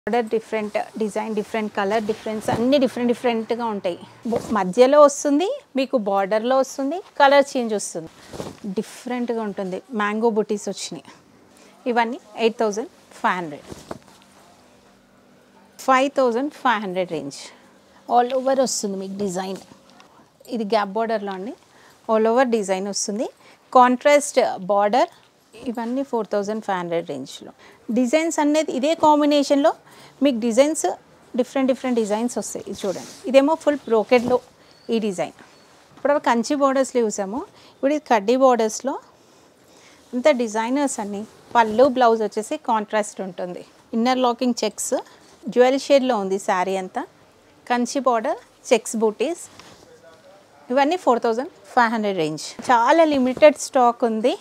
Border different design, different colour difference, అన్ని డిఫరెంట్గా ఉంటాయి. మధ్యలో వస్తుంది మీకు, బార్డర్లో వస్తుంది, కలర్ చేంజ్ వస్తుంది, డిఫరెంట్గా ఉంటుంది. మ్యాంగో బుటీస్ వచ్చినాయి. ఇవన్నీ 8500, 5500 రేంజ్. ఆల్ ఓవర్ వస్తుంది మీకు డిజైన్. ఇది గ్యాప్ బార్డర్లో అండి, ఆల్ ఓవర్ డిజైన్ వస్తుంది. Contrast border. ఇవన్నీ 4500 రేంజ్లో. డిజైన్స్ అనేది ఇదే కాంబినేషన్లో మీకు డిజైన్స్ డిఫరెంట్ డిజైన్స్ వస్తాయి. ఇది చూడండి, ఇదేమో ఫుల్ బ్రోకెడ్లో ఈ డిజైన్. ఇప్పుడు కంచి బార్డర్స్లో చూసాము, ఇప్పుడు ఇది కడ్డీ బార్డర్స్లో అంత డిజైనర్స్ అన్ని. పళ్ళు బ్లౌజ్ వచ్చేసి కాంట్రాస్ట్ ఉంటుంది. ఇన్నర్ లాకింగ్ చెక్స్ జ్యువెల్ షేడ్లో ఉంది శారీ అంతా. కంచి బార్డర్, చెక్స్ బూటీస్. ఇవన్నీ 4500 రేంజ్. చాలా లిమిటెడ్ స్టాక్ ఉంది.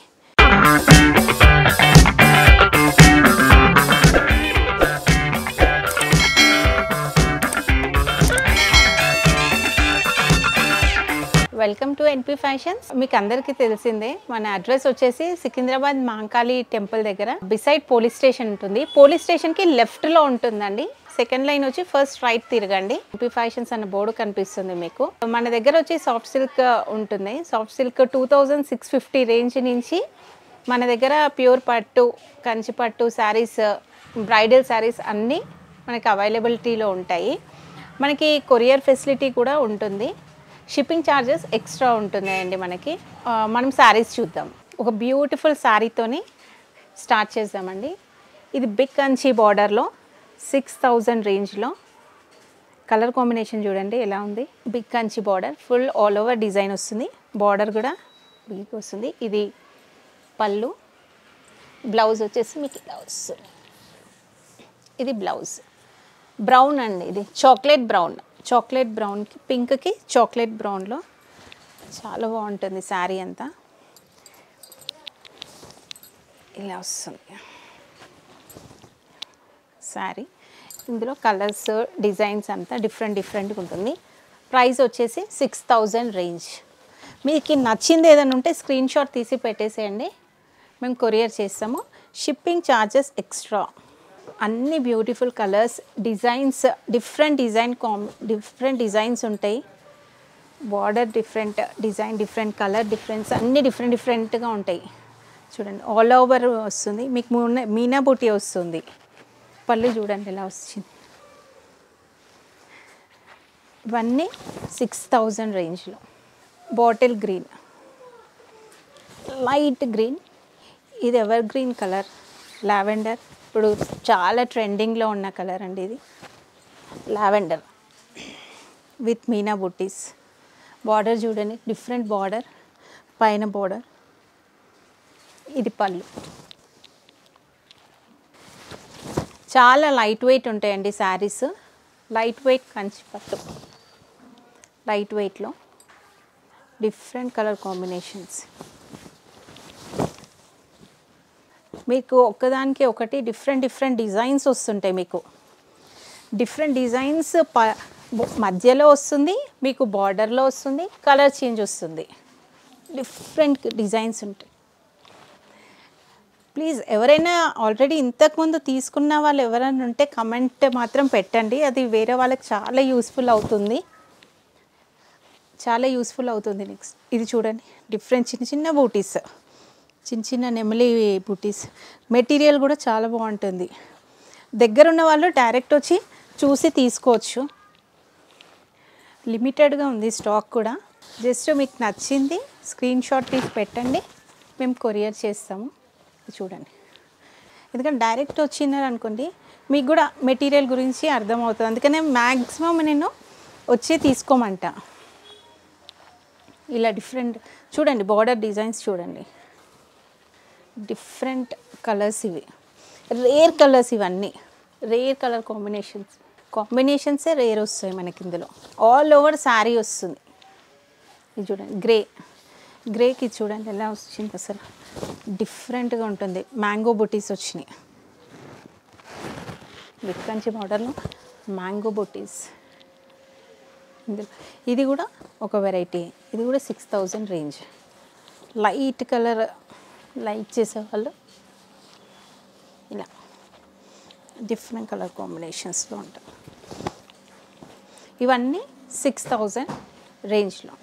Welcome to NP fashions. మీకు అందరికీ తెలిసిందే, మన అడ్రస్ వచ్చేసి సికింద్రాబాద్ మహంకాళి టెంపుల్ దగ్గర బిసైడ్ పోలీస్ స్టేషన్ ఉంటుంది. పోలీస్ స్టేషన్కి లెఫ్ట్లో ఉంటుందండి. సెకండ్ లైన్ వచ్చి ఫస్ట్ రైట్ తిరగండి. ఎన్పి ఫ్యాషన్స్ అన్న బోర్డు కనిపిస్తుంది మీకు. మన దగ్గర వచ్చి సాఫ్ట్ సిల్క్ ఉంటుంది. సాఫ్ట్ సిల్క్ 2650 రేంజ్ నుంచి మన దగ్గర ప్యూర్ పట్టు, కంచి పట్టు శారీస్, బ్రైడల్ శారీస్ అన్నీ మనకి అవైలబిలిటీలో ఉంటాయి. మనకి కొరియర్ ఫెసిలిటీ కూడా ఉంటుంది. షిప్పింగ్ ఛార్జెస్ ఎక్స్ట్రా ఉంటుందండి మనకి. మనం శారీస్ చూద్దాం. ఒక బ్యూటిఫుల్ శారీతోని స్టార్ట్ చేద్దామండి. ఇది బిగ్ కంచి బార్డర్లో 6000 రేంజ్లో. కలర్ కాంబినేషన్ చూడండి ఎలా ఉంది. Big Kanchi border, full all over design వస్తుంది. బార్డర్ కూడా బిగ్ వస్తుంది. ఇది పళ్ళు. బ్లౌజ్ వచ్చేసి మీకు ఇలా వస్తుంది. ఇది బ్లౌజ్. బ్రౌన్ అండి, ఇది చాక్లెట్ బ్రౌన్. చాక్లెట్ బ్రౌన్కి పింక్కి చాక్లెట్ బ్రౌన్లో చాలా బాగుంటుంది శారీ అంతా. ఇలా వస్తుంది శారీ. ఇందులో కలర్స్, డిజైన్స్ అంతా డిఫరెంట్గా ఉంటుంది. ప్రైస్ వచ్చేసి 6000 రేంజ్. మీకు నచ్చింది ఏదైనా ఉంటే స్క్రీన్ షాట్ తీసి పెట్టేసేయండి, మేము కొరియర్ చేస్తాము. Shipping charges extra. అన్ని beautiful colours, designs, different designs ఉంటాయి. Border different design, different colour difference, అన్ని డిఫరెంట్గా ఉంటాయి. చూడండి ఆల్ ఓవర్ వస్తుంది మీకు. మీనా బూటీ వస్తుంది. పళ్ళు చూడండి ఎలా వచ్చింది. ఇవన్నీ 6000 రేంజ్లో. Bottle green, light green. ఇది ఎవర్ గ్రీన్ కలర్, లావెండర్. ఇప్పుడు చాలా ట్రెండింగ్లో ఉన్న కలర్ అండి ఇది, lavender with Meena buttis. Border చూడండి, డిఫరెంట్ బార్డర్, పైన బార్డర్. ఇది పళ్ళు. చాలా లైట్ వెయిట్ ఉంటాయండి శారీస్. లైట్ వెయిట్ కంచి పట్టు, లైట్ వెయిట్లో డిఫరెంట్ కలర్ కాంబినేషన్స్. మీకు ఒక్కదానికి ఒకటి డిఫరెంట్ డిజైన్స్ వస్తుంటాయి. మీకు డిఫరెంట్ డిజైన్స్ మధ్యలో వస్తుంది మీకు, బార్డర్లో వస్తుంది, కలర్ చేంజ్ వస్తుంది, డిఫరెంట్ డిజైన్స్ ఉంటాయి. ప్లీజ్ ఎవరైనా ఆల్రెడీ ఇంతకుముందు తీసుకున్న వాళ్ళు ఎవరైనా ఉంటే కమెంట్ మాత్రం పెట్టండి. అది వేరే వాళ్ళకి చాలా యూస్ఫుల్ అవుతుంది, చాలా యూస్ఫుల్ అవుతుంది. నెక్స్ట్ ఇది చూడండి, డిఫరెంట్ చిన్న బూటీస్, చిన్న నెమలి బూటీస్. మెటీరియల్ కూడా చాలా బాగుంటుంది. దగ్గరున్న వాళ్ళు డైరెక్ట్ వచ్చి చూసి తీసుకోవచ్చు. లిమిటెడ్గా ఉంది స్టాక్ కూడా. జస్ట్ మీకు నచ్చింది స్క్రీన్ షాట్ తీసి పెట్టండి, మేము కొరియర్ చేస్తాము. చూడండి, ఎందుకంటే డైరెక్ట్ వచ్చినారు అనుకోండి మీకు కూడా మెటీరియల్ గురించి అర్థమవుతుంది. అందుకనే మ్యాక్సిమం నేను వచ్చి తీసుకోమంట. ఇలా డిఫరెంట్ చూడండి, బార్డర్ డిజైన్స్ చూడండి, డిఫరెంట్ కలర్స్. ఇవి రేర్ కలర్స్, ఇవన్నీ రేర్ కలర్ కాంబినేషన్సే రేర్ వస్తాయి మనకి ఇందులో. ఆల్ ఓవర్ శారీ వస్తుంది. ఇది చూడండి, గ్రేకి చూడండి ఎలా వచ్చింది, అసలు డిఫరెంట్గా ఉంటుంది. మ్యాంగో బుటీస్ వచ్చినాయి. బిగ్ కంచి బార్డర్లో మ్యాంగో బుటీస్. ఇందులో ఇది కూడా ఒక వెరైటీ. ఇది కూడా 6000 రేంజ్. లైట్ కలర్ లైక్ చేసేవాళ్ళు ఇలా డిఫరెంట్ కలర్ కాంబినేషన్స్లో ఉంటాయి. ఇవన్నీ 6000 రేంజ్లో.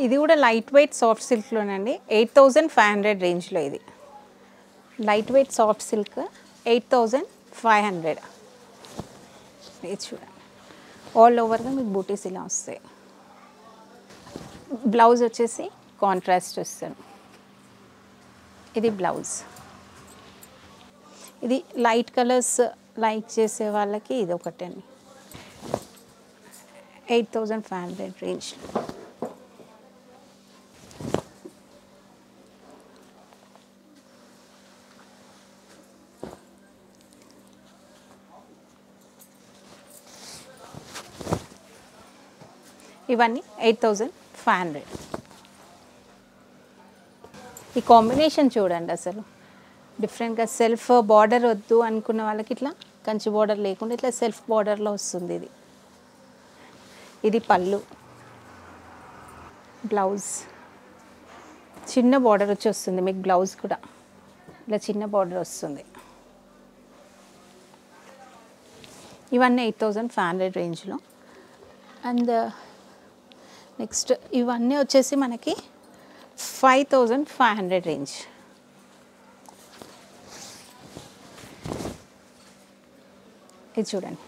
ఇది కూడా లైట్ వెయిట్ సాఫ్ట్ సిల్క్లోనండి. 8500 రేంజ్లో. ఇది లైట్ వెయిట్ సాఫ్ట్ సిల్క్ 8500. ఇది చూడండి, ఆల్ ఓవర్గా మీకు బూటీస్ ఇలా వస్తాయి. బ్లౌజ్ వచ్చేసి కాంట్రాస్ట్ వస్తుంది. ఇది బ్లౌజ్. ఇది లైట్ కలర్స్ లైక్ చేసే వాళ్ళకి ఇది ఒకటండి. 8500 రేంజ్. ఇవన్నీ 8500. ఈ కాంబినేషన్ చూడండి, అసలు డిఫరెంట్గా. సెల్ఫ్ బార్డర్ వద్దు అనుకున్న వాళ్ళకి ఇట్లా కంచి బార్డర్ లేకుండా ఇట్లా సెల్ఫ్ బార్డర్లో వస్తుంది. ఇది ఇది పళ్ళు. బ్లౌజ్ చిన్న బార్డర్ వచ్చి వస్తుంది మీకు. బ్లౌజ్ కూడా ఇలా చిన్న బార్డర్ వస్తుంది. ఇవన్నీ 8500 రేంజ్లో. అండ్ నెక్స్ట్ ఇవన్నీ వచ్చేసి మనకి 5500 రేంజ్. ఇది చూడండి,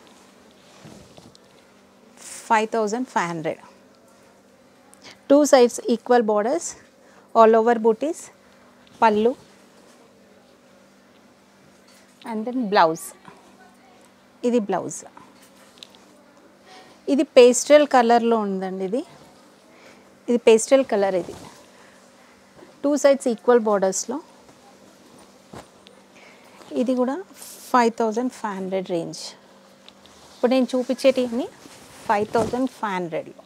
5500. 2 sides equal borders, all over బూటీస్, పళ్ళు అండ్ దెన్ బ్లౌజ్. ఇది బ్లౌజ్. ఇది పేస్టల్ కలర్లో ఉందండి. ఇది పేస్టల్ కలర్. ఇది 2 sides ఈక్వల్ బార్డర్స్లో. ఇది కూడా 5500 రేంజ్. ఇప్పుడు నేను చూపించేటివన్నీ 5500లో.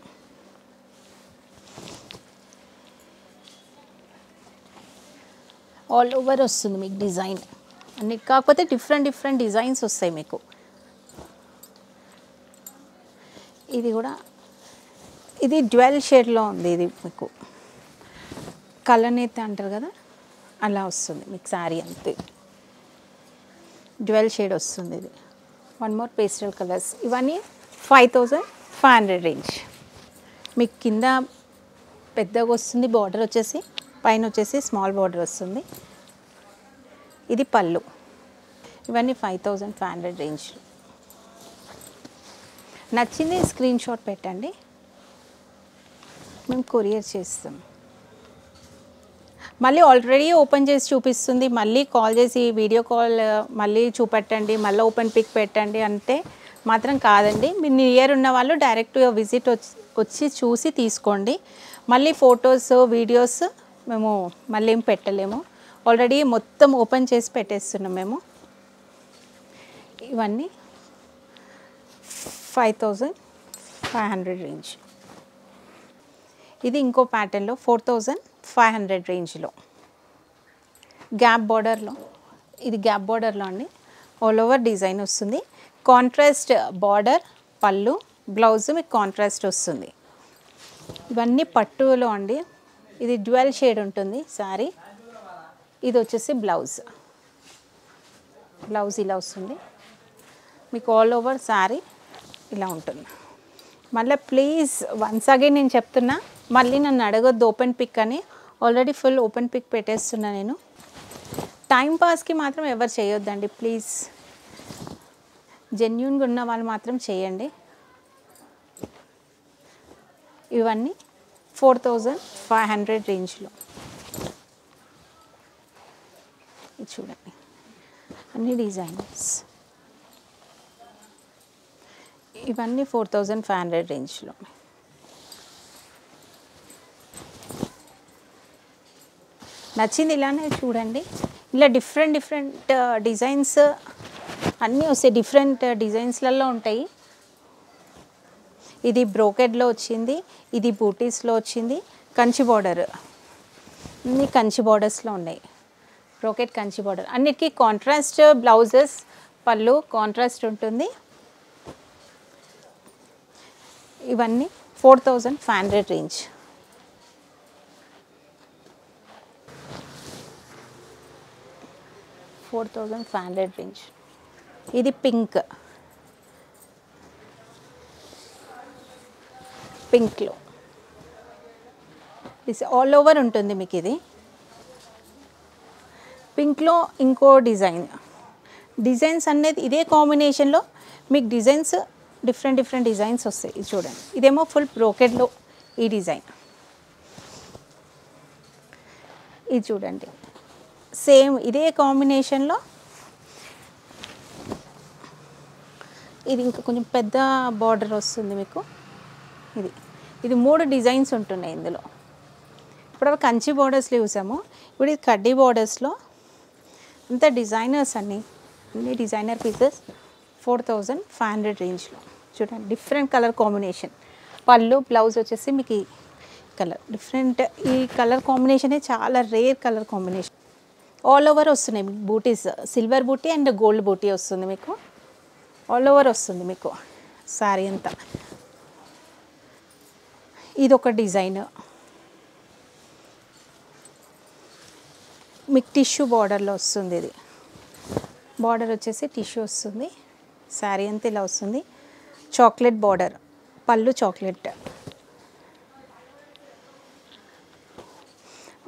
ఆల్ ఓవర్ వస్తుంది మీకు డిజైన్ అన్ని. కాకపోతే డిఫరెంట్ డిజైన్స్ వస్తాయి మీకు. ఇది కూడా ఇది డ్వెల్ షేడ్లో ఉంది. ఇది మీకు కలనేత అంటారు కదా, అలా వస్తుంది మీకు శారీ. అంతే డ్వెల్ షేడ్ వస్తుంది. ఇది వన్ మోర్ పేస్టల్ కలర్స్. ఇవన్నీ 5500 రేంజ్. మీకు కింద పెద్దగా వస్తుంది బార్డర్ వచ్చేసి, పైన వచ్చేసి స్మాల్ బార్డర్ వస్తుంది. ఇది పళ్ళు. ఇవన్నీ 5500 రేంజ్. నచ్చింది స్క్రీన్ షాట్ పెట్టండి, మేము కొరియర్ చేస్తాం. మళ్ళీ ఆల్రెడీ ఓపెన్ చేసి చూపిస్తుంది, మళ్ళీ కాల్ చేసి వీడియో కాల్ మళ్ళీ చూపెట్టండి, మళ్ళీ ఓపెన్ పిక్ పెట్టండి అంటే మాత్రం కాదండి. మీరు నియర్ ఉన్న వాళ్ళు డైరెక్ట్గా విజిట్ వచ్చి చూసి తీసుకోండి. మళ్ళీ ఫొటోస్ వీడియోస్ మేము మళ్ళీ ఏం పెట్టలేము. ఆల్రెడీ మొత్తం ఓపెన్ చేసి పెట్టేస్తున్నాం మేము. ఇవన్నీ 5500 రేంజ్. ఇది ఇంకో ప్యాటర్న్లో 4500 రేంజ్లో. గ్యాప్ బార్డర్లో. ఇది గ్యాప్ బార్డర్లో అండి. ఆల్ ఓవర్ డిజైన్ వస్తుంది. కాంట్రాస్ట్ బార్డర్, పళ్ళు, బ్లౌజ్ మీకు కాంట్రాస్ట్ వస్తుంది. ఇవన్నీ పట్టులో అండి. ఇది డ్యువల్ షేడ్ ఉంటుంది శారీ. ఇది వచ్చేసి బ్లౌజ్. బ్లౌజ్ ఇలా వస్తుంది మీకు. ఆల్ ఓవర్ శారీ ఇలా ఉంటుంది. మళ్ళీ ప్లీజ్ వన్స్ అగైన్ నేను చెప్తున్నా, మళ్ళీ నన్ను అడగొద్దు ఓపెన్ పిక్ అని. ఆల్రెడీ ఫుల్ ఓపెన్ పిక్ పెట్టేస్తున్నా నేను. టైం పాస్కి మాత్రం ఎవరు చేయొద్దండి ప్లీజ్. జెన్యూన్గా ఉన్న వాళ్ళు మాత్రం చేయండి. ఇవన్నీ 4500 రేంజ్లో. ఇది చూడండి, అన్ని డిజైన్స్. ఇవన్నీ 4500 రేంజ్లో. నచ్చింది ఇలానే చూడండి. ఇలా డిఫరెంట్ డిజైన్స్ అన్నీ వస్తాయి. డిఫరెంట్ డిజైన్స్లలో ఉంటాయి. ఇది బ్రోకెడ్లో వచ్చింది, ఇది బూటీస్లో వచ్చింది. కంచి బార్డర్, అన్ని కంచి బార్డర్స్లో ఉన్నాయి. Brocade Kanchi border. అన్నిటికీ కాంట్రాస్ట్ బ్లౌజెస్, పళ్ళు కాంట్రాస్ట్ ఉంటుంది. ఇవన్నీ 4500 రేంజ్. $4500 రేంజ్. ఇది పింక్, పింక్లో ఆల్ ఓవర్ ఉంటుంది మీకు. ఇది పింక్లో ఇంకో డిజైన్స్ అనేది ఇదే కాంబినేషన్లో మీకు డిఫరెంట్ డిజైన్స్ వస్తాయి. ఇది చూడండి, ఇదేమో ఫుల్ బ్రోకెడ్లో ఈ డిజైన్. ఇది చూడండి, సేమ్ ఇదే కాంబినేషన్లో ఇది ఇంకా కొంచెం పెద్ద బార్డర్ వస్తుంది మీకు. ఇది 3 డిజైన్స్ ఉంటున్నాయి ఇందులో. ఇప్పుడు కంచి బార్డర్స్లో చూసాము, ఇప్పుడు ఇది కడ్డీ బార్డర్స్లో. అంతా డిజైనర్స్ అన్నీ డిజైనర్ పీసెస్ 4500 రేంజ్లో. చూడండి, డిఫరెంట్ కలర్ కాంబినేషన్. పళ్ళు బ్లౌజ్ వచ్చేసి మీకు ఈ కలర్ డిఫరెంట్. ఈ కలర్ కాంబినేషనే చాలా rare colour combination. All over వస్తున్నాయి మీకు బూటీస్, సిల్వర్ బూటీ అండ్ గోల్డ్ బూటీ వస్తుంది మీకు. ఆల్ ఓవర్ వస్తుంది మీకు శారీ అంతా. ఇది ఒక డిజైన్ మీకు టిష్యూ బార్డర్లో వస్తుంది. ఇది బార్డర్ వచ్చేసి టిష్యూ వస్తుంది. శారీ అంతా ఇలా వస్తుంది. చాక్లెట్ బార్డర్, పళ్ళు చాక్లెట్.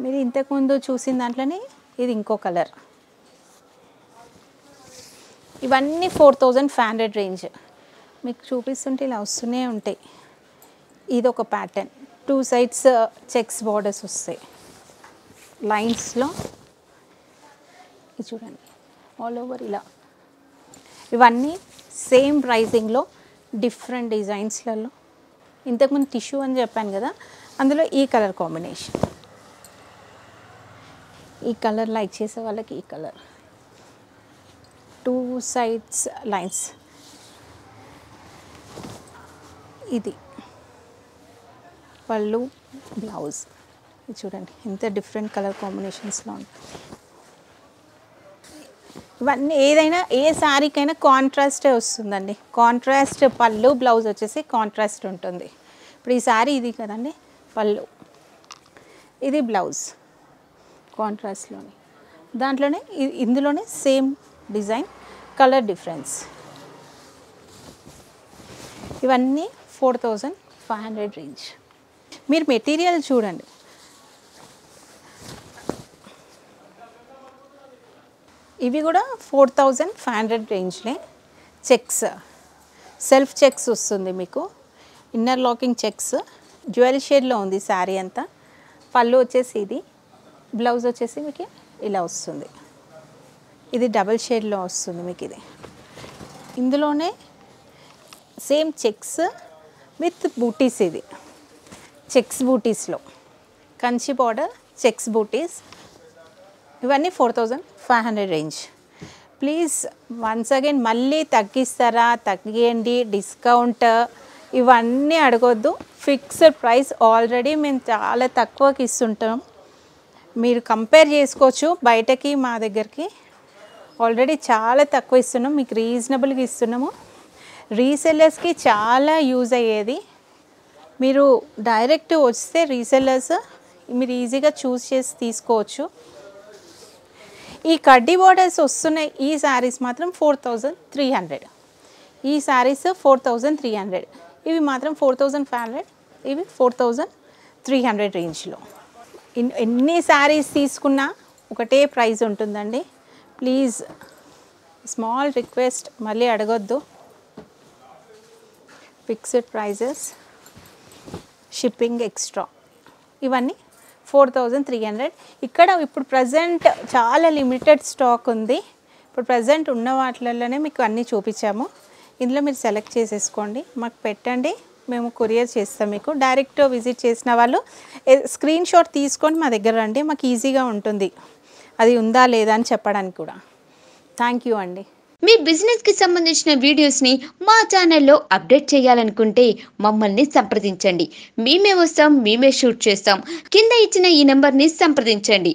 మీరు ఇంతకుముందు చూసిన దాంట్లోనే ఇది ఇంకో కలర్. ఇవన్నీ 4500 రేంజ్ మీకు చూపిస్తుంటే ఇలా వస్తూనే ఉంటాయి. ఇది ఒక ప్యాటర్న్, 2 సైడ్స్ చెక్స్ బార్డర్స్ వస్తాయి లైన్స్లో. ఇది చూడండి, ఆల్ ఓవర్ ఇలా. ఇవన్నీ సేమ్ ప్రైజింగ్లో డిఫరెంట్ డిజైన్స్లలో. ఇంతకుముందు టిష్యూ అని చెప్పాను కదా, అందులో ఈ కలర్ కాంబినేషన్. ఈ కలర్ లైక్ చేసే వాళ్ళకి ఈ కలర్, 2 సైడ్స్ లైన్స్. ఇది పళ్ళు బ్లౌజ్. ఇది చూడండి, ఎంత డిఫరెంట్ కలర్ కాంబినేషన్స్లో ఉంటాయి. ఇవన్నీ ఏదైనా ఏ శారీకైనా కాంట్రాస్టే వస్తుందండి. కాంట్రాస్ట్ పళ్ళు బ్లౌజ్ వచ్చేసి కాంట్రాస్ట్ ఉంటుంది. ఇప్పుడు ఈ శారీ ఇది కదండి పళ్ళు, ఇది బ్లౌజ్ కాంట్రాస్ట్లోని. దాంట్లోనే ఇందులోనే సేమ్ డిజైన్, కలర్ డిఫరెన్స్. ఇవన్నీ 4500 రేంజ్. మీరు మెటీరియల్ చూడండి, ఇవి కూడా 4500 రేంజ్లే. చెక్స్, సెల్ఫ్ చెక్స్ వస్తుంది మీకు. ఇన్నర్ లాకింగ్ చెక్స్, జ్యువెల్ షేడ్లో ఉంది శారీ అంతా. పళ్ళు వచ్చేసి ఇది, బ్లౌజ్ వచ్చేసి మీకు ఇలా వస్తుంది. ఇది డబల్ షేడ్లో వస్తుంది మీకు. ఇది ఇందులోనే సేమ్ చెక్స్ విత్ బూటీస్. ఇది చెక్స్ బూటీస్లో కంచి బార్డర్ చెక్స్ బూటీస్. ఇవన్నీ 4500 రేంజ్. ప్లీజ్ వన్స్ అగైన్ మళ్ళీ తగ్గిస్తారా, తగ్గియండి, డిస్కౌంట్ ఇవన్నీ అడగొద్దు. ఫిక్స్డ్ ప్రైస్ ఆల్రెడీ మేము చాలా తక్కువకి ఇస్తుంటాం. మీరు కంపేర్ చేసుకోవచ్చు బయటకి మా దగ్గరికి. ఆల్రెడీ చాలా తక్కువ ఇస్తున్నాం, మీకు రీజనబుల్గా ఇస్తున్నాము. రీసెల్లర్స్కి చాలా యూజ్ అయ్యేది. మీరు డైరెక్ట్ వస్తే రీసెల్లర్స్ మీరు ఈజీగా చూస్ చేసి తీసుకోవచ్చు. ఈ కడ్డీ బార్డర్స్ వస్తున్నాయి ఈ శారీస్ మాత్రం 4300. ఈ శారీస్ 4300. ఇవి మాత్రం 4500, ఇవి 4300 రేంజ్లో. ఎన్ని శారీస్ తీసుకున్నా ఒకటే ప్రైస్ ఉంటుందండి. ప్లీజ్ స్మాల్ రిక్వెస్ట్, మళ్ళీ అడగొద్దు. Fixed prices, shipping extra. ఇవన్నీ 4300. ఇక్కడ ఇప్పుడు ప్రజెంట్ చాలా లిమిటెడ్ స్టాక్ ఉంది. ఇప్పుడు ప్రజెంట్ ఉన్న వాటిల్లోనే మీకు అన్నీ చూపించాము. ఇందులో మీరు సెలెక్ట్ చేసేసుకోండి, మాకు పెట్టండి, మేము కొరియర్ చేస్తాం. మీకు డైరెక్ట్ విజిట్ చేసిన వాళ్ళు స్క్రీన్ షాట్ తీసుకొని మా దగ్గర రండి, మాకు ఈజీగా ఉంటుంది అది ఉందా లేదా అని చెప్పడానికి కూడా. థ్యాంక్ యూ అండి. మీ బిజినెస్ కి సంబంధించిన వీడియోస్ ని మా ఛానల్లో అప్డేట్ చేయాలనుకుంటే మమ్మల్ని సంప్రదించండి. మేమే వస్తాం, మేమే షూట్ చేస్తాం. కింద ఇచ్చిన ఈ నెంబర్ ని సంప్రదించండి.